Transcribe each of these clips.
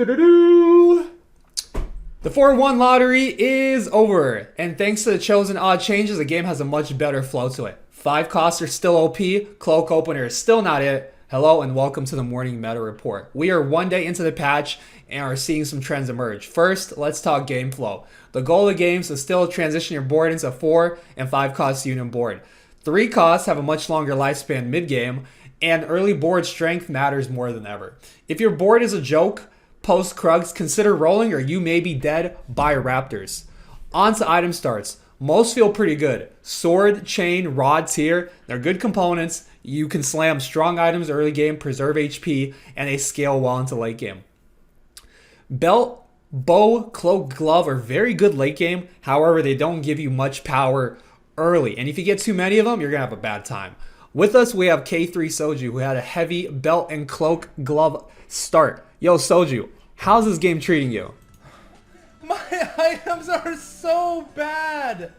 The 4-1 lottery is over, and thanks to the chosen odd changes, the game has a much better flow to it. 5 costs are still OP, Cloak Opener is still not it. Hello and welcome to the morning meta report. We are one day into the patch and are seeing some trends emerge. First, let's talk game flow. The goal of the game is to still transition your board into 4 and 5 cost unit board. 3 costs have a much longer lifespan mid-game, and early board strength matters more than ever. If your board is a joke, post Krugs, consider rolling or you may be dead by Raptors. On to item starts. Most feel pretty good. Sword, chain, rod, tier, they're good components. You can slam strong items early game, preserve HP, and they scale well into late game. Belt, bow, cloak, glove are very good late game. However, they don't give you much power early. And if you get too many of them, you're going to have a bad time. With us, we have K3 Soju, who had a heavy belt and cloak glove start. Yo, Soju, how's this game treating you? My items are so bad.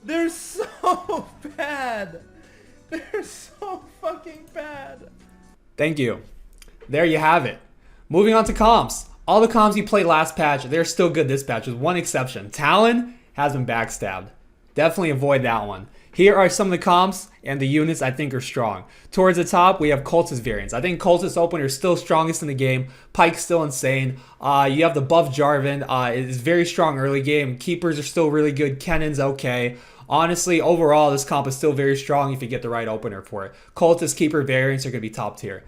They're so bad. They're so fucking bad. Thank you. There you have it. Moving on to comps. All the comps you played last patch, they're still good this patch with one exception. Talon has been backstabbed. Definitely avoid that one. Here are some of the comps and the units I think are strong. Towards the top, we have Cultist variants. I think Cultist Opener is still strongest in the game. Pyke's still insane. You have the buff Jarvan. It is very strong early game. Keepers are still really good. Kennen's okay. Honestly, overall, this comp is still very strong if you get the right opener for it. Cultist Keeper variants are going to be top tier.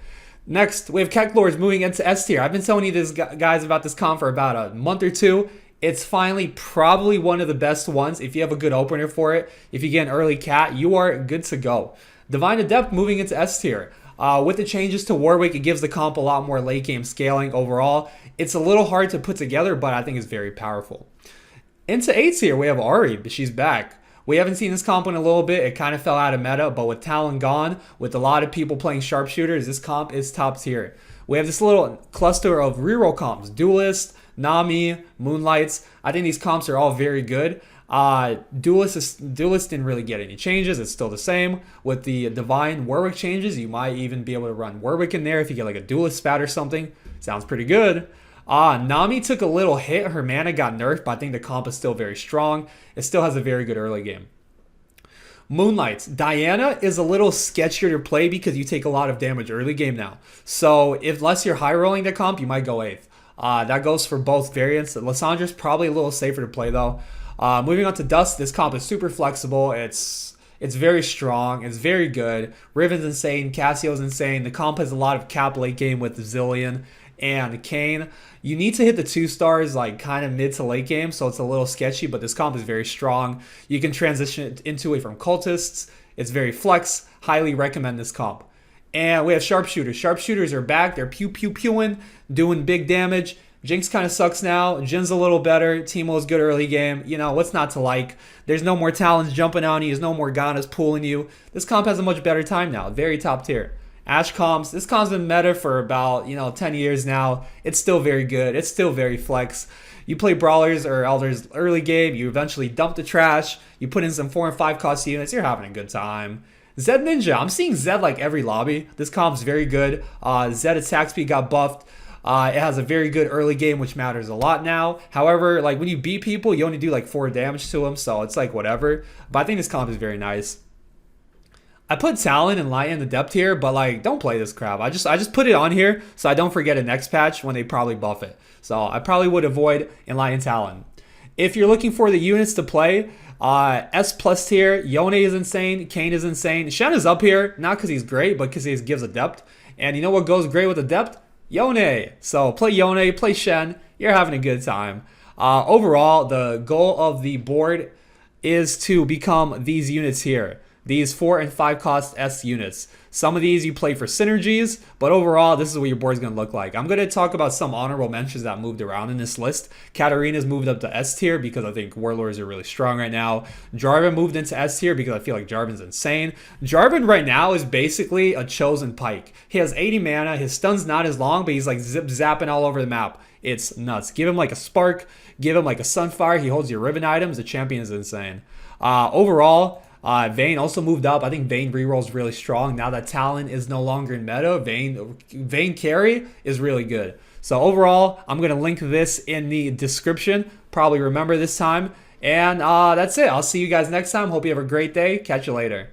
Next, we have Keklords moving into S tier. I've been telling you this guys about this comp for about a month or two. It's finally probably one of the best ones. If you have a good opener for it, if you get an early cat, you are good to go. Divine Adept moving into S tier. With the changes to Warwick, it gives the comp a lot more late game scaling overall. It's a little hard to put together, but I think it's very powerful. Into A tier, we have Ahri, but she's back. We haven't seen this comp in a little bit. It kind of fell out of meta, but with Talon gone, with a lot of people playing sharpshooters, this comp is top tier. We have this little cluster of reroll comps. Duelist, Nami, Moonlights. I think these comps are all very good. Duelist didn't really get any changes. It's still the same. With the Divine Warwick changes, you might even be able to run Warwick in there if you get like a Duelist spat or something. Sounds pretty good. Nami took a little hit. Her mana got nerfed, but I think the comp is still very strong. It still has a very good early game. Moonlights. Diana is a little sketchier to play because you take a lot of damage early game now. So unless you're high rolling the comp, you might go 8th. That goes for both variants. Lyssandra's probably a little safer to play though. Moving on to Dust, this comp is super flexible. It's very strong. It's very good. Riven's insane. Cassio's insane. The comp has a lot of cap late game with Zillion and Kayn. You need to hit the 2 stars like kind of mid to late game, so it's a little sketchy, but this comp is very strong. You can transition it into it from Cultists. It's very flex. Highly recommend this comp. And we have Sharpshooters. Sharpshooters are back. They're pew-pew-pewing, doing big damage. Jinx kind of sucks now. Jin's a little better. Teemo's good early game. You know, what's not to like? There's no more Talons jumping on you. There's no more Morganas pulling you. This comp has a much better time now. Very top tier. Ashe comps. This comp's been meta for about, 10 years now. It's still very good. It's still very flex. You play Brawlers or Elders early game. You eventually dump the trash. You put in some 4 and 5 cost units. You're having a good time. Zed Ninja. I'm seeing Zed like every lobby. This comp's very good. Zed attack speed got buffed. It has a very good early game, which matters a lot now. However, like when you beat people, you only do like 4 damage to them. So it's like whatever. But I think this comp is very nice. I put Talon and Light in the depth here, but like don't play this crap. I just put it on here so I don't forget it next patch when they probably buff it. So I probably would avoid Enlightened Talon. If you're looking for the units to play, S plus tier, Yone is insane, Kayn is insane. Shen is up here, not because he's great, but because he gives a depth. And you know what goes great with a depth? Yone. So play Yone, play Shen. You're having a good time. Overall, the goal of the board is to become these units here. These 4 and 5 cost S units. Some of these you play for synergies, but overall, this is what your board is going to look like. I'm going to talk about some honorable mentions that moved around in this list. Katarina's moved up to S tier because I think Warlords are really strong right now. Jarvan moved into S tier because I feel like Jarvan's insane. Jarvan right now is basically a chosen Pyke. He has 80 mana. His stun's not as long, but he's like zip-zapping all over the map. It's nuts. Give him like a Spark. Give him like a Sunfire. He holds your Riven items. The champion is insane. Overall, Vayne also moved up. I think Vayne reroll is really strong now that Talon is no longer in meta. Vayne carry is really good. So overall, I'm gonna link this in the description. Probably remember this time. And that's it. I'll see you guys next time. Hope you have a great day. Catch you later.